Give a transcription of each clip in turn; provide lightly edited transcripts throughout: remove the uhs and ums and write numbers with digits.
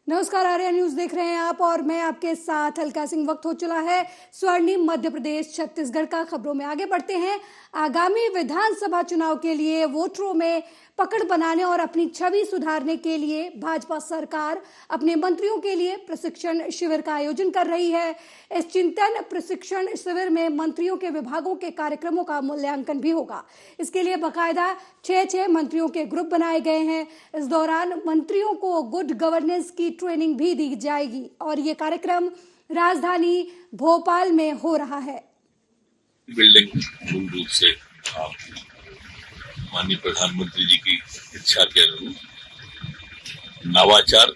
नमस्कार, आर्या न्यूज देख रहे हैं आप और मैं आपके साथ अलका सिंह। वक्त हो चला है स्वर्णिम मध्य प्रदेश छत्तीसगढ़ का। खबरों में आगे बढ़ते हैं। आगामी विधानसभा चुनाव के लिए वोटरों में पकड़ बनाने और अपनी छवि सुधारने के लिए भाजपा सरकार अपने मंत्रियों के लिए प्रशिक्षण शिविर का आयोजन कर रही है। इस चिंतन प्रशिक्षण शिविर में मंत्रियों के विभागों के कार्यक्रमों का मूल्यांकन भी होगा। इसके लिए बाकायदा 6 मंत्रियों के ग्रुप बनाए गए हैं। इस दौरान मंत्रियों को गुड गवर्नेंस की ट्रेनिंग भी दी जाएगी और ये कार्यक्रम राजधानी भोपाल में हो रहा है। बिल्डिंग मूल रूप से माननीय प्रधानमंत्री जी की इच्छा के अनुरूप नवाचार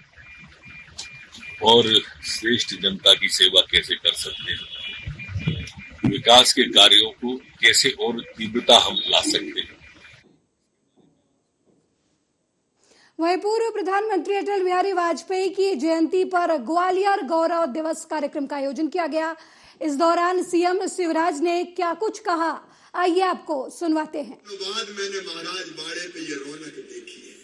और श्रेष्ठ जनता की सेवा कैसे कर सकते हैं, विकास के कार्यों को कैसे और तीव्रता हम ला सकते हैं। वहीं पूर्व प्रधानमंत्री अटल बिहारी वाजपेयी की जयंती पर ग्वालियर गौरव दिवस कार्यक्रम का आयोजन किया गया। इस दौरान सीएम शिवराज ने क्या कुछ कहा, आइए आपको सुनवाते हैं। बाद मैंने महाराज बाड़े पे ये रौनक देखी है।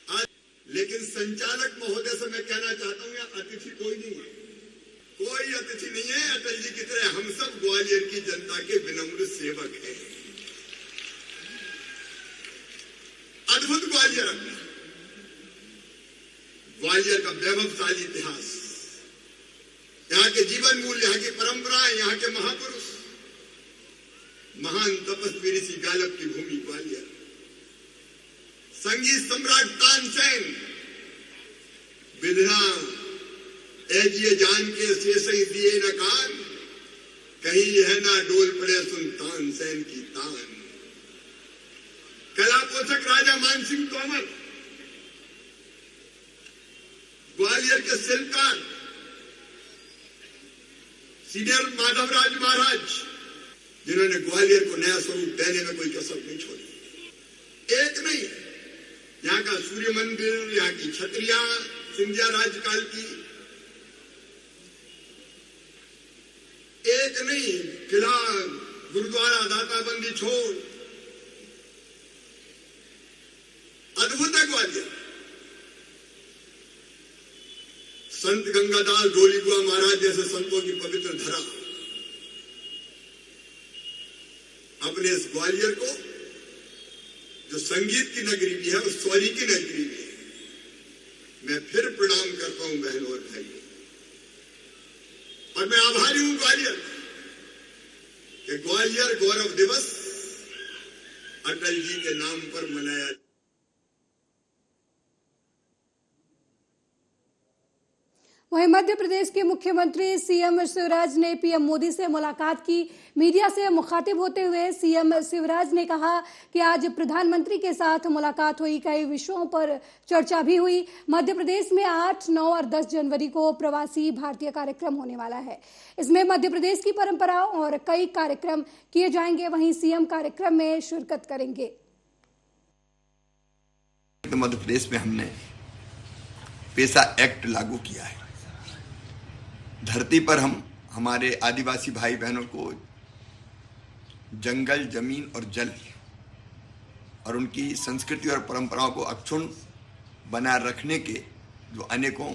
आज लेकिन संचालक महोदय से मैं कहना चाहता हूँ, यहाँ अतिथि कोई नहीं है, कोई अतिथि नहीं है। अटल जी की तरह हम सब ग्वालियर की जनता के विनम्र सेवक हैं। अद्भुत ग्वालियर अपना, ग्वालियर का वैभवशाली इतिहास, यहाँ के जीवन मूल्य, यहाँ की परंपराएं, यहाँ के महापुरुष, महान तपस्वी ऋषि गालब की भूमि ग्वालियर, संगीत सम्राट तानसेन, विधना एजिए जान के शेष दिए न कान, कहीं यह ना डोल पड़े सुन तानसेन की तान। कला पोषक राजा मानसिंह तोमर, ग्वालियर के शिल्पकार सीनियर माधवराज महाराज, जिन्होंने ग्वालियर को नया स्वरूप देने में कोई कसर नहीं छोड़ी। एक नहीं, यहाँ का सूर्य मंदिर, यहाँ की छतरिया सिंधिया राजकाल की, एक नहीं, किला गुरुद्वारा दाताबंदी छोड़, अद्भुत है ग्वालियर। संत गंगादास डोलीबुआ महाराज जैसे संतों की पवित्र धरा, अपने इस ग्वालियर को जो संगीत की नगरी भी है और स्वरी की नगरी भी है, मैं फिर प्रणाम करता हूं बहनों और भाइयों। और मैं आभारी हूं ग्वालियर कि ग्वालियर गौरव दिवस अटल जी के नाम पर मनाया। वहीं मध्य प्रदेश के मुख्यमंत्री सीएम शिवराज ने पीएम मोदी से मुलाकात की। मीडिया से मुखातिब होते हुए सीएम शिवराज ने कहा कि आज प्रधानमंत्री के साथ मुलाकात हुई, कई विषयों पर चर्चा भी हुई। मध्य प्रदेश में 8, 9 और 10 जनवरी को प्रवासी भारतीय कार्यक्रम होने वाला है। इसमें मध्य प्रदेश की परंपराओं और कई कार्यक्रम किए जाएंगे। वहीं सीएम कार्यक्रम में शिरकत करेंगे। मध्य प्रदेश में हमने पेसा एक्ट लागू किया है। धरती पर हम हमारे आदिवासी भाई बहनों को जंगल, जमीन और जल और उनकी संस्कृति और परंपराओं को अक्षुण्ण बनाए रखने के जो अनेकों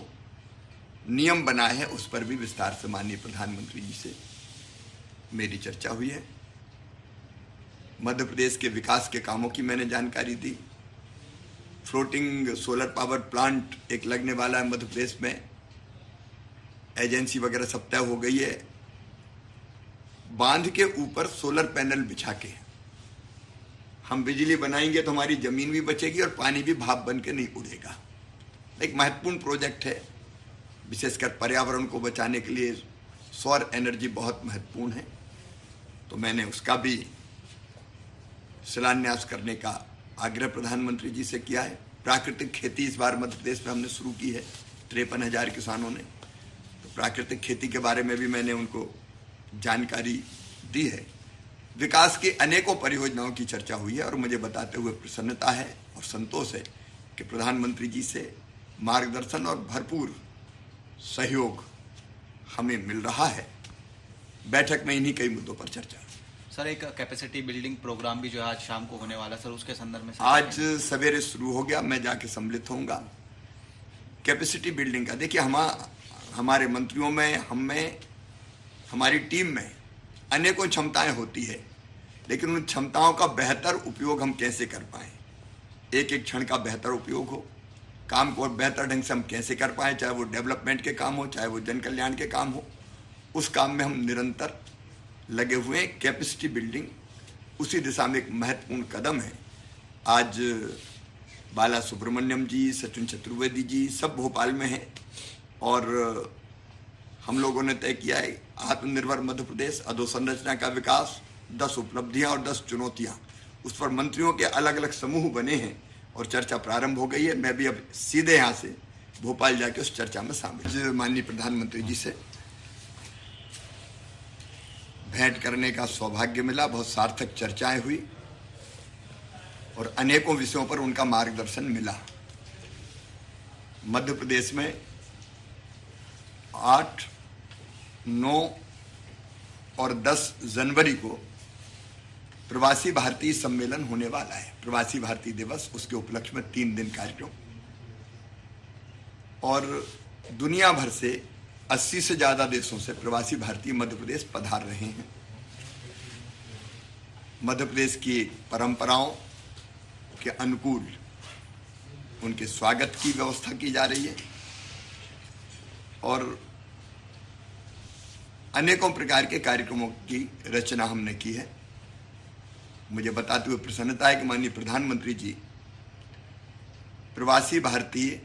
नियम बनाए हैं, उस पर भी विस्तार से माननीय प्रधानमंत्री जी से मेरी चर्चा हुई है। मध्य प्रदेश के विकास के कामों की मैंने जानकारी दी। फ्लोटिंग सोलर पावर प्लांट एक लगने वाला है मध्य प्रदेश में, एजेंसी वगैरह सब तय हो गई है। बांध के ऊपर सोलर पैनल बिछा के हम बिजली बनाएंगे तो हमारी जमीन भी बचेगी और पानी भी भाप बन के नहीं उड़ेगा। एक महत्वपूर्ण प्रोजेक्ट है, विशेषकर पर्यावरण को बचाने के लिए सौर एनर्जी बहुत महत्वपूर्ण है। तो मैंने उसका भी शिलान्यास करने का आग्रह प्रधानमंत्री जी से किया है। प्राकृतिक खेती इस बार मध्य प्रदेश में हमने शुरू की है 53,000 किसानों ने। तो प्राकृतिक खेती के बारे में भी मैंने उनको जानकारी दी है। विकास की अनेकों परियोजनाओं की चर्चा हुई है और मुझे बताते हुए प्रसन्नता है और संतोष है कि प्रधानमंत्री जी से मार्गदर्शन और भरपूर सहयोग हमें मिल रहा है। बैठक में इन्हीं कई मुद्दों पर चर्चा। सर, एक कैपेसिटी बिल्डिंग प्रोग्राम भी जो है आज शाम को होने वाला, सर उसके संदर्भ में आज सवेरे शुरू हो गया, मैं जाके सम्मिलित होऊंगा। कैपेसिटी बिल्डिंग का, देखिए हमारे मंत्रियों में, हम में, हमारी टीम में अनेकों क्षमताएं होती है, लेकिन उन क्षमताओं का बेहतर उपयोग हम कैसे कर पाएं, एक एक क्षण का बेहतर उपयोग हो, काम को और बेहतर ढंग से हम कैसे कर पाएं, चाहे वो डेवलपमेंट के काम हो, चाहे वो जन कल्याण के काम हो, उस काम में हम निरंतर लगे हुए हैं। कैपेसिटी बिल्डिंग उसी दिशा में एक महत्वपूर्ण कदम है। आज बाला सुब्रमण्यम जी, सचिन चतुर्वेदी जी सब भोपाल में हैं और हम लोगों ने तय किया है आत्मनिर्भर मध्य प्रदेश, अधोसंरचना का विकास, 10 उपलब्धियां और 10 चुनौतियां, उस पर मंत्रियों के अलग अलग समूह बने हैं और चर्चा प्रारंभ हो गई है। मैं भी अब सीधे यहाँ से भोपाल जाके उस चर्चा में शामिल। माननीय प्रधानमंत्री जी से भेंट करने का सौभाग्य मिला, बहुत सार्थक चर्चाएं हुई और अनेकों विषयों पर उनका मार्गदर्शन मिला। मध्य प्रदेश में 8, 9 और 10 जनवरी को प्रवासी भारतीय सम्मेलन होने वाला है, प्रवासी भारतीय दिवस, उसके उपलक्ष्य में 3 दिन कार्यक्रम, और दुनिया भर से 80 से ज्यादा देशों से प्रवासी भारतीय मध्य प्रदेश पधार रहे हैं। मध्य प्रदेश की परंपराओं के अनुकूल उनके स्वागत की व्यवस्था की जा रही है और अनेकों प्रकार के कार्यक्रमों की रचना हमने की है। मुझे बताते हुए प्रसन्नता है कि माननीय प्रधानमंत्री जी प्रवासी भारतीय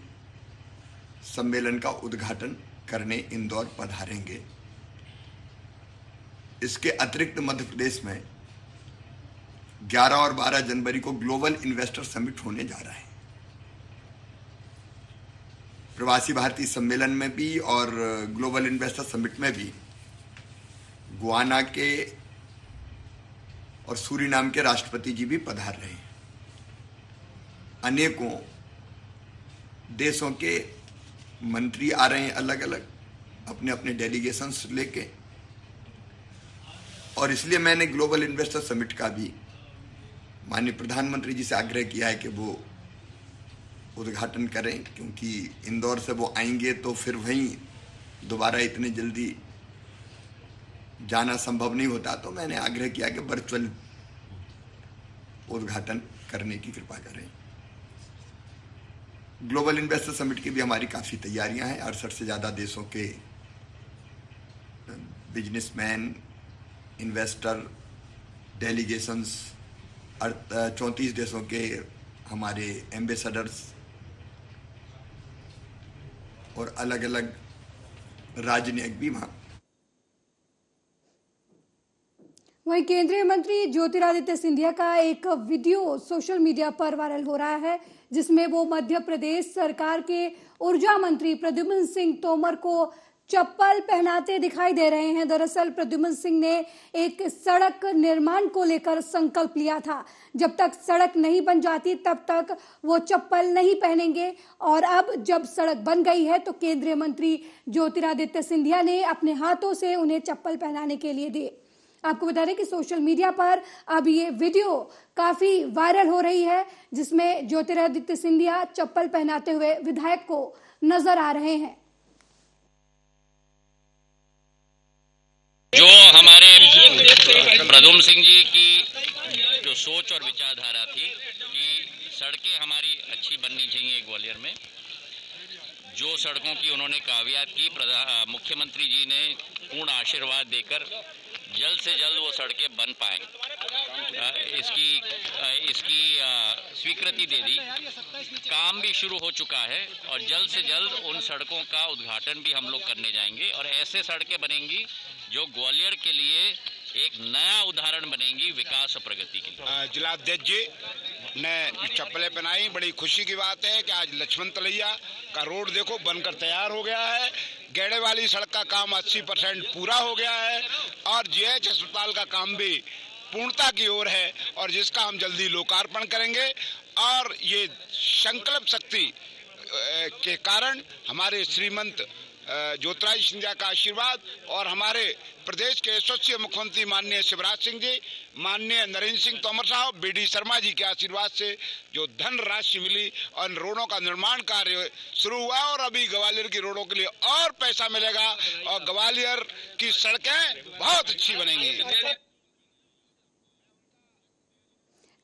सम्मेलन का उद्घाटन करने इंदौर पधारेंगे। इसके अतिरिक्त मध्य प्रदेश में 11 और 12 जनवरी को ग्लोबल इन्वेस्टर समिट होने जा रहा है। प्रवासी भारतीय सम्मेलन में भी और ग्लोबल इन्वेस्टर समिट में भी गुयाना के और सूरीनाम के राष्ट्रपति जी भी पधार रहे हैं। अनेकों देशों के मंत्री आ रहे हैं अलग अलग अपने अपने डेलीगेशंस लेके, और इसलिए मैंने ग्लोबल इन्वेस्टर समिट का भी माननीय प्रधानमंत्री जी से आग्रह किया है कि वो उद्घाटन करें, क्योंकि इंदौर से वो आएंगे तो फिर वहीं दोबारा इतने जल्दी जाना संभव नहीं होता। तो मैंने आग्रह किया कि वर्चुअल उद्घाटन करने की कृपा करें। ग्लोबल इन्वेस्टर समिट की भी हमारी काफ़ी तैयारियां हैं। 68 से ज़्यादा देशों के बिजनेसमैन, इन्वेस्टर, डेलीगेशंस, 34 देशों के हमारे एम्बेसडर्स और अलग अलग राजनयिक भी वहाँ। वहीं केंद्रीय मंत्री ज्योतिरादित्य सिंधिया का एक वीडियो सोशल मीडिया पर वायरल हो रहा है, जिसमें वो मध्य प्रदेश सरकार के ऊर्जा मंत्री प्रद्युम्न सिंह तोमर को चप्पल पहनाते दिखाई दे रहे हैं। दरअसल प्रद्युम्न सिंह ने एक सड़क निर्माण को लेकर संकल्प लिया था, जब तक सड़क नहीं बन जाती तब तक वो चप्पल नहीं पहनेंगे, और अब जब सड़क बन गई है तो केंद्रीय मंत्री ज्योतिरादित्य सिंधिया ने अपने हाथों से उन्हें चप्पल पहनाने के लिए दिए। आपको बता दें कि सोशल मीडिया पर अब ये वीडियो काफी वायरल हो रही है, जिसमें ज्योतिरादित्य सिंधिया चप्पल पहनाते हुए विधायक को नजर आ रहे हैं। जो हमारे प्रद्युम्न सिंह जी की जो सोच और विचारधारा थी कि सड़कें हमारी अच्छी बननी चाहिए ग्वालियर में, जो सड़कों की उन्होंने कावियात की, मुख्यमंत्री जी ने पूर्ण आशीर्वाद देकर जल्द से जल्द वो सड़कें बन पाएं, इसकी स्वीकृति दे दी। काम भी शुरू हो चुका है और जल्द से जल्द उन सड़कों का उद्घाटन भी हम लोग करने जाएंगे और ऐसे सड़कें बनेंगी जो ग्वालियर के लिए एक नया उदाहरण बनेंगी विकास और प्रगति के लिए। जिलाध्यक्ष जी ने चप्पलें पहनाई, बड़ी खुशी की बात है कि आज लक्ष्मण तलैया का रोड देखो बनकर तैयार हो गया है। गेड़े वाली सड़क का काम 80% पूरा हो गया है और जीएच अस्पताल का काम भी पूर्णता की ओर है और जिसका हम जल्दी लोकार्पण करेंगे। और ये संकल्प शक्ति के कारण हमारे श्रीमंत ज्योतिरादित्य सिंधिया का आशीर्वाद और हमारे प्रदेश के यशस्वी मुख्यमंत्री माननीय शिवराज सिंह जी, माननीय नरेंद्र सिंह तोमर साहब, बीडी शर्मा जी के आशीर्वाद से जो धन राशि मिली और रोडों का निर्माण कार्य शुरू हुआ और अभी ग्वालियर की रोडों के लिए और पैसा मिलेगा और ग्वालियर की सड़कें बहुत अच्छी बनेंगी।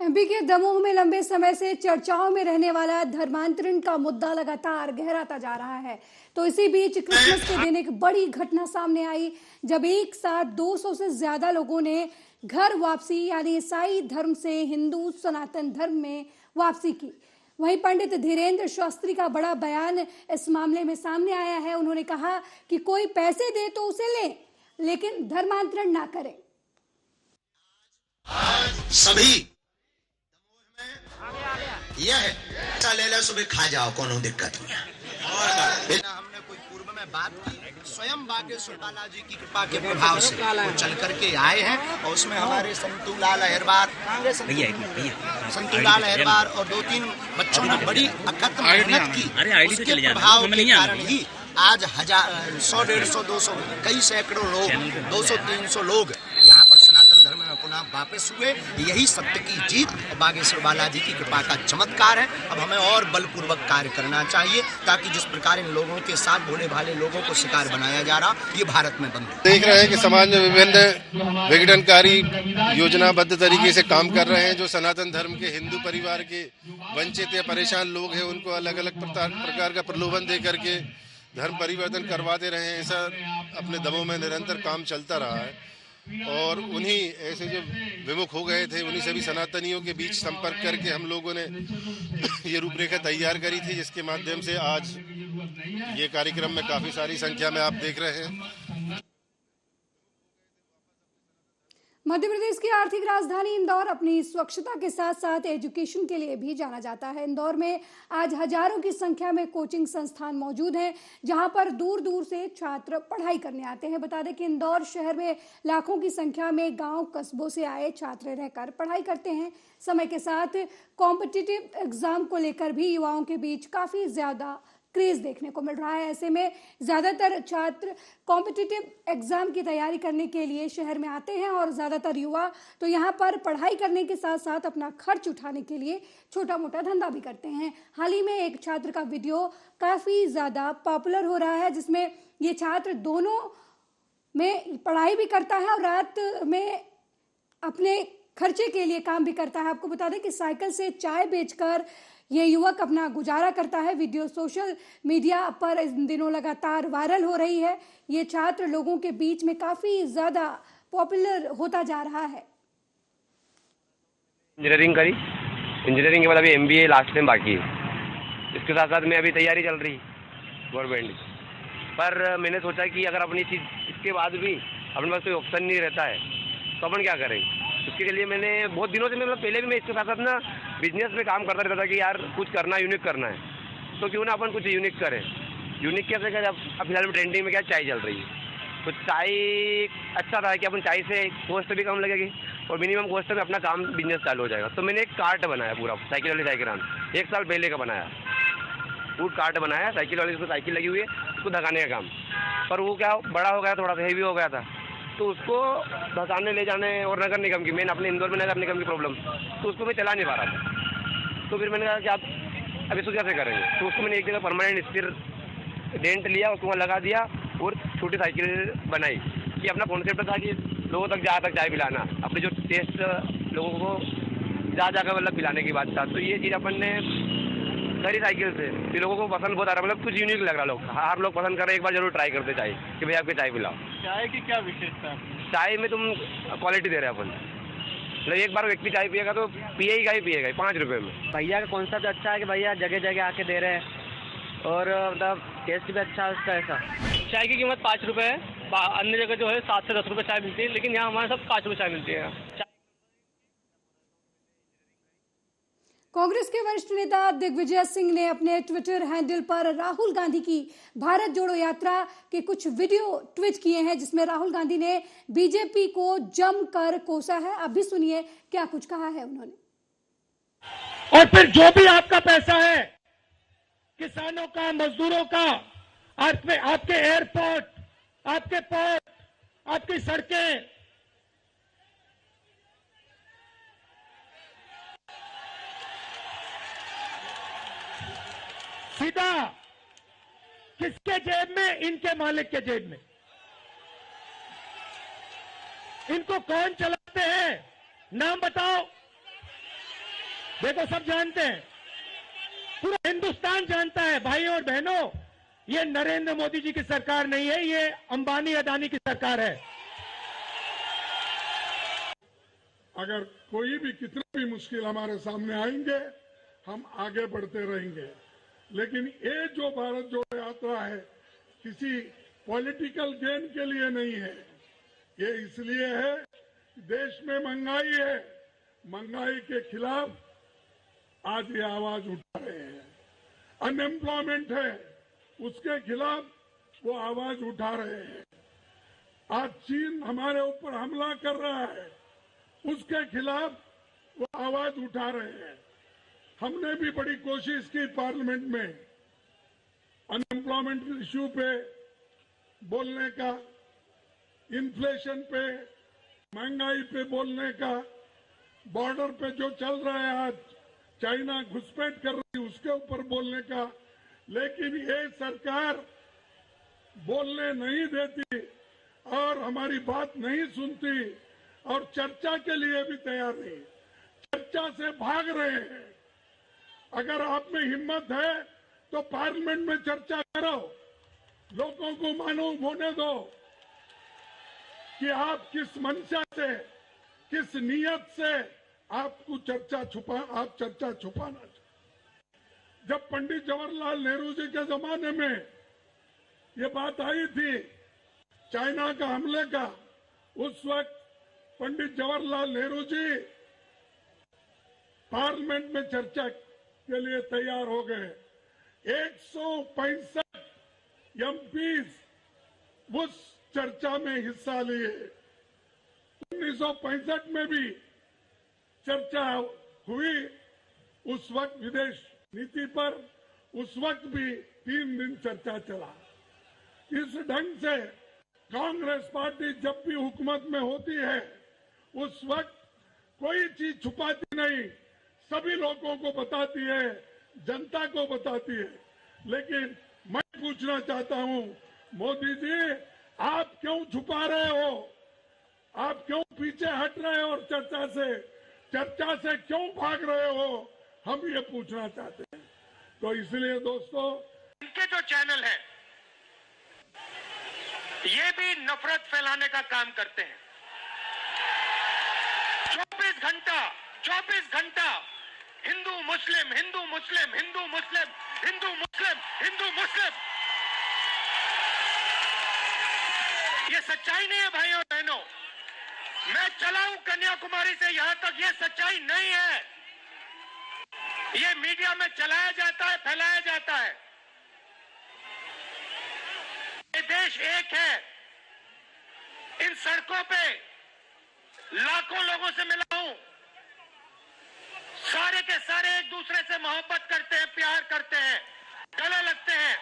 एमपी के दमोह में लंबे समय से चर्चाओं में रहने वाला धर्मांतरण का मुद्दा लगातार गहराता जा रहा है। तो इसी बीच क्रिसमस के दिन एक बड़ी घटना सामने आई, जब एक साथ 200 से ज्यादा लोगों ने घर वापसी यानी ईसाई धर्म से हिंदू सनातन धर्म में वापसी की। वहीं पंडित धीरेन्द्र शास्त्री का बड़ा बयान इस मामले में सामने आया है। उन्होंने कहा कि कोई पैसे दे तो उसे ले, लेकिन धर्मांतरण ना करें। सभी यह है अच्छा ले लो, सुबह खा जाओ, कोनो दिक्कत नहीं है। हमने कोई पूर्व में बात की, स्वयं बागेश्वर बालाजी की कृपा के प्रभाव से वो चल करके आए हैं और उसमें हमारे संतूलाल अहिरबार और 2-3 बच्चों ने बड़ी अकथ मेहनत की। उसके प्रभाव के कारण ही आज 100-150, 200 कई सैकड़ों लोग, 200-300 लोग यहाँ पर सनातन धर्म में पुनः वापस हुए। यही सत्य की जीत और बागेश्वर बालाजी की कृपा का चमत्कार है। अब हमें और बलपूर्वक कार्य करना चाहिए ताकि जिस प्रकार इन लोगों के साथ भोले भाले लोगों को शिकार बनाया जा रहा, ये भारत में बंद। देख रहे हैं कि समाज में विभिन्न विघटनकारी योजनाबद्ध तरीके से काम कर रहे हैं। जो सनातन धर्म के हिंदू परिवार के वंचित या परेशान लोग हैं, उनको अलग अलग प्रकार का प्रलोभन दे करके धर्म परिवर्तन करवाते रहे हैं। ऐसा अपने दमों में निरंतर काम चलता रहा है और उन्हीं ऐसे जो विमुख हो गए थे, उन्हीं सभी सनातनियों के बीच संपर्क करके हम लोगों ने ये रूपरेखा तैयार करी थी, जिसके माध्यम से आज ये कार्यक्रम में काफी सारी संख्या में आप देख रहे हैं। मध्य प्रदेश की आर्थिक राजधानी इंदौर अपनी स्वच्छता के साथ साथ एजुकेशन के लिए भी जाना जाता है। इंदौर में आज हजारों की संख्या में कोचिंग संस्थान मौजूद हैं, जहां पर दूर दूर से छात्र पढ़ाई करने आते हैं। बता दें कि इंदौर शहर में लाखों की संख्या में गांव कस्बों से आए छात्र रहकर पढ़ाई करते हैं। समय के साथ कॉम्पिटिटिव एग्जाम को लेकर भी युवाओं के बीच काफी ज्यादा क्रेज देखने को मिल रहा है। ऐसे में ज्यादातर छात्र कॉम्पिटिटिव एग्जाम की तैयारी करने के लिए शहर में आते हैं और ज्यादातर युवा तो यहाँ पर पढ़ाई करने के साथ साथ अपना खर्च उठाने के लिए छोटा मोटा धंधा भी करते हैं। हाल ही में एक छात्र का वीडियो काफी ज्यादा पॉपुलर हो रहा है, जिसमें ये छात्र दोनों में पढ़ाई भी करता है और रात में अपने खर्चे के लिए काम भी करता है। आपको बता दें कि साइकिल से चाय बेचकर ये युवक अपना गुजारा करता है। वीडियो सोशल मीडिया पर इन दिनों लगातार वायरल हो रही है। ये छात्र लोगों के बीच में काफी ज्यादा पॉपुलर होता जा रहा है। इंजीनियरिंग करी, इंजीनियरिंग के बाद अभी MBA लास्ट टाइम बाकी है। इसके साथ साथ में अभी तैयारी चल रही गवर्नमेंट, पर मैंने सोचा कि अगर अपनी चीज़ इसके बाद भी अपने पास कोई ऑप्शन नहीं रहता है तो अपन क्या करेंगे। उसके लिए मैंने बहुत दिनों से, मतलब पहले भी मैं इसके साथ साथ ना बिजनेस में काम करता रहता था कि यार कुछ करना, यूनिक करना है, तो क्यों ना अपन कुछ यूनिक करें। यूनिक कैसे करें? अब फिलहाल में ट्रेंडिंग में क्या चाय चल रही है, तो चाय अच्छा था कि अपन चाय से कॉस्ट भी कम लगेगी और मिनिमम कॉस्ट में अपना काम बिजनेस चालू हो जाएगा। तो मैंने एक कार्ट बनाया पूरा साइकिल वाली साइकिल, 1 साल पहले का बनाया, फूड कार्ट बनाया साइकिल वाली, उसको साइकिल लगी हुई है, उसको धकाने का काम। पर वो क्या बड़ा हो गया, थोड़ा सा हेवी हो गया था, तो उसको धसाने ले जाने और नगर निगम की, मैंने अपने इंदौर में नगर निगम की प्रॉब्लम, तो उसको मैं चला नहीं पा रहा था। तो फिर मैंने कहा कि आप अब इसको कैसे करेंगे, तो उसको मैंने एक जगह परमानेंट स्थिर डेंट लिया, उसको वहाँ लगा दिया और छोटी साइकिल बनाई। कि अपना कॉन्सेप्ट था कि लोगों तक जहाँ तक चाय पिलाना, अपने जो टेस्ट लोगों को जहाँ जाकर मतलब पिलाने की बात था। तो ये चीज़ अपन ने करी साइकिल से, फिर लोगों को पसंद बहुत आ रहा, मतलब कुछ यूनिक लग रहा लोग, हर लोग पसंद कर रहे, एक बार जरूर ट्राई करते चाय कि भाई आपके चाय पिलाओ। चाय की क्या विशेषता है? चाय में तुम क्वालिटी दे रहे हैं अपन, मतलब एक बार व्यक्ति चाय पिएगा तो पिएगा ही पिएगा 5 रुपये में। भैया का कॉन्सेप्ट अच्छा है कि भैया जगह जगह आके दे रहे हैं और मतलब टेस्ट भी अच्छा है उसका। ऐसा चाय की कीमत 5 रुपये है, अन्य जगह जो है 7 से 10 रुपये चाय मिलती है, लेकिन यहाँ हमारे सब 5 रुपये चाय मिलती है। कांग्रेस के वरिष्ठ नेता दिग्विजय सिंह ने अपने ट्विटर हैंडल पर राहुल गांधी की भारत जोड़ो यात्रा के कुछ वीडियो ट्वीट किए हैं, जिसमें राहुल गांधी ने बीजेपी को जमकर कोसा है। अब भी सुनिए क्या कुछ कहा है उन्होंने। और फिर जो भी आपका पैसा है, किसानों का, मजदूरों का, आपके एयरपोर्ट, आपके पोर्ट, आपकी सड़कें, सीधा किसके जेब में? इनके मालिक के जेब में। इनको कौन चलाते हैं? नाम बताओ। देखो, सब जानते हैं, पूरा हिंदुस्तान जानता है। भाइयों और बहनों, ये नरेंद्र मोदी जी की सरकार नहीं है, ये अंबानी अदानी की सरकार है। अगर कोई भी कितने भी मुश्किल हमारे सामने आएंगे, हम आगे बढ़ते रहेंगे। लेकिन ये जो भारत जोड़ो यात्रा है, किसी पॉलिटिकल गेन के लिए नहीं है। ये इसलिए है कि देश में महंगाई है, महंगाई के खिलाफ आज ये आवाज उठा रहे हैं। अनएम्प्लॉयमेंट है, उसके खिलाफ वो आवाज उठा रहे हैं। आज चीन हमारे ऊपर हमला कर रहा है, उसके खिलाफ वो आवाज उठा रहे हैं। हमने भी बड़ी कोशिश की पार्लियामेंट में अनएम्प्लॉयमेंट इश्यू पे बोलने का, इन्फ्लेशन पे, महंगाई पे बोलने का, बॉर्डर पे जो चल रहा है आज, चाइना घुसपैठ कर रही है उसके ऊपर बोलने का। लेकिन ये सरकार बोलने नहीं देती और हमारी बात नहीं सुनती और चर्चा के लिए भी तैयार नहीं, चर्चा से भाग रहे हैं। अगर आप में हिम्मत है तो पार्लियामेंट में चर्चा करो, लोगों को मालूम होने दो कि आप किस मंशा से, किस नियत से आपको चर्चा छुपाना चाहते। जब पंडित जवाहरलाल नेहरू जी के जमाने में ये बात आई थी चाइना का हमले का, उस वक्त पंडित जवाहरलाल नेहरू जी पार्लियामेंट में चर्चा के लिए तैयार हो गए। 165 एमपीज उस चर्चा में हिस्सा लिए। 1965 में भी चर्चा हुई, उस वक्त विदेश नीति पर, उस वक्त भी 3 दिन चर्चा चला। इस ढंग से कांग्रेस पार्टी जब भी हुकूमत में होती है, उस वक्त कोई चीज छुपाती नहीं, सभी लोगों को बताती है, जनता को बताती है। लेकिन मैं पूछना चाहता हूं, मोदी जी आप क्यों छुपा रहे हो? आप क्यों पीछे हट रहे हो और चर्चा से क्यों भाग रहे हो? हम ये पूछना चाहते हैं। तो इसलिए दोस्तों, इनके जो चैनल है ये भी नफरत फैलाने का काम करते हैं। 24 घंटा हिंदू मुस्लिम, हिंदू मुस्लिम, हिंदू मुस्लिम, हिंदू मुस्लिम, हिंदू मुस्लिम। ये सच्चाई नहीं है भाइयों और बहनों। मैं चला हूं कन्याकुमारी से यहां तक, ये सच्चाई नहीं है। ये मीडिया में चलाया जाता है, फैलाया जाता है। ये देश एक है। इन सड़कों पे लाखों लोगों से मिला हूं, सारे के सारे एक दूसरे से मोहब्बत करते हैं, प्यार करते हैं, गले लगते हैं।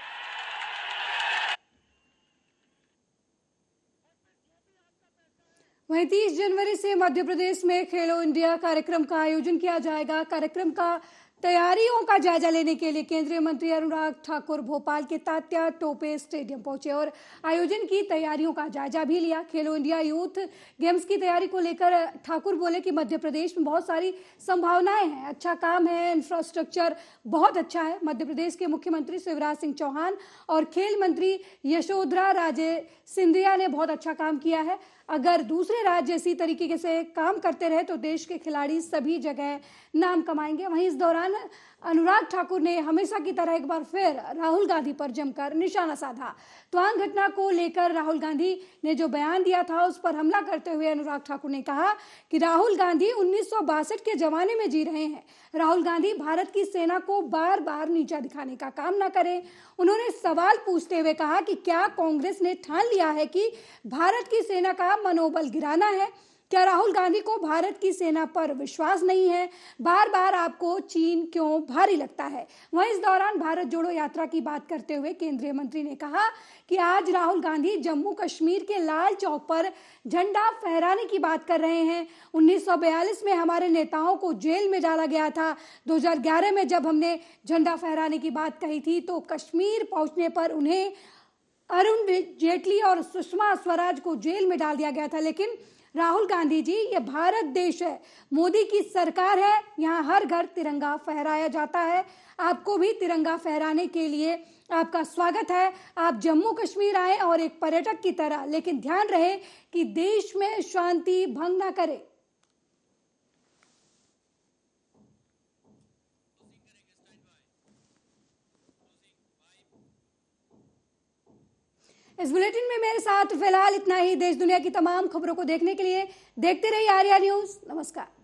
वहीं 30 जनवरी से मध्य प्रदेश में खेलो इंडिया कार्यक्रम का आयोजन किया जाएगा। कार्यक्रम का तैयारियों का जायजा लेने के लिए केंद्रीय मंत्री अनुराग ठाकुर भोपाल के तात्या टोपे स्टेडियम पहुंचे और आयोजन की तैयारियों का जायजा भी लिया। खेलो इंडिया यूथ गेम्स की तैयारी को लेकर ठाकुर बोले कि मध्य प्रदेश में बहुत सारी संभावनाएं हैं, अच्छा काम है, इंफ्रास्ट्रक्चर बहुत अच्छा है। मध्य प्रदेश के मुख्यमंत्री शिवराज सिंह चौहान और खेल मंत्री यशोधरा राजे सिंधिया ने बहुत अच्छा काम किया है। अगर दूसरे राज्य इसी तरीके से काम करते रहे तो देश के खिलाड़ी सभी जगह नाम कमाएंगे। वहीं इस दौरान अनुराग ठाकुर ने हमेशा की तरह एक बार फिर राहुल गांधी पर जमकर निशाना साधा। त्वांग घटना को लेकर राहुल गांधी ने जो बयान दिया था उस पर हमला करते हुए अनुराग ठाकुर ने कहा कि राहुल गांधी 1962 के जमाने में जी रहे हैं। राहुल गांधी भारत की सेना को बार बार नीचा दिखाने का काम न करें। उन्होंने सवाल पूछते हुए कहा कि क्या कांग्रेस ने ठान लिया है कि भारत की सेना का मनोबल गिराना है? क्या राहुल गांधी को भारत की सेना पर विश्वास नहीं है? बार बार आपको चीन क्यों भारी लगता है? वहीं इस दौरान भारत जोड़ो यात्रा की बात करते हुए केंद्रीय मंत्री ने कहा कि आज राहुल गांधी जम्मू कश्मीर के लाल चौक पर झंडा फहराने की बात कर रहे हैं। 1942 में हमारे नेताओं को जेल में डाला गया था। 2011 में जब हमने झंडा फहराने की बात कही थी तो कश्मीर पहुंचने पर उन्हें अरुण जेटली और सुषमा स्वराज को जेल में डाल दिया गया था। लेकिन राहुल गांधी जी, ये भारत देश है, मोदी की सरकार है, यहाँ हर घर तिरंगा फहराया जाता है। आपको भी तिरंगा फहराने के लिए आपका स्वागत है। आप जम्मू कश्मीर आए और एक पर्यटक की तरह, लेकिन ध्यान रहे कि देश में शांति भंग ना करे। इस बुलेटिन में मेरे साथ फिलहाल इतना ही। देश दुनिया की तमाम खबरों को देखने के लिए देखते रहिए आर्या न्यूज। नमस्कार।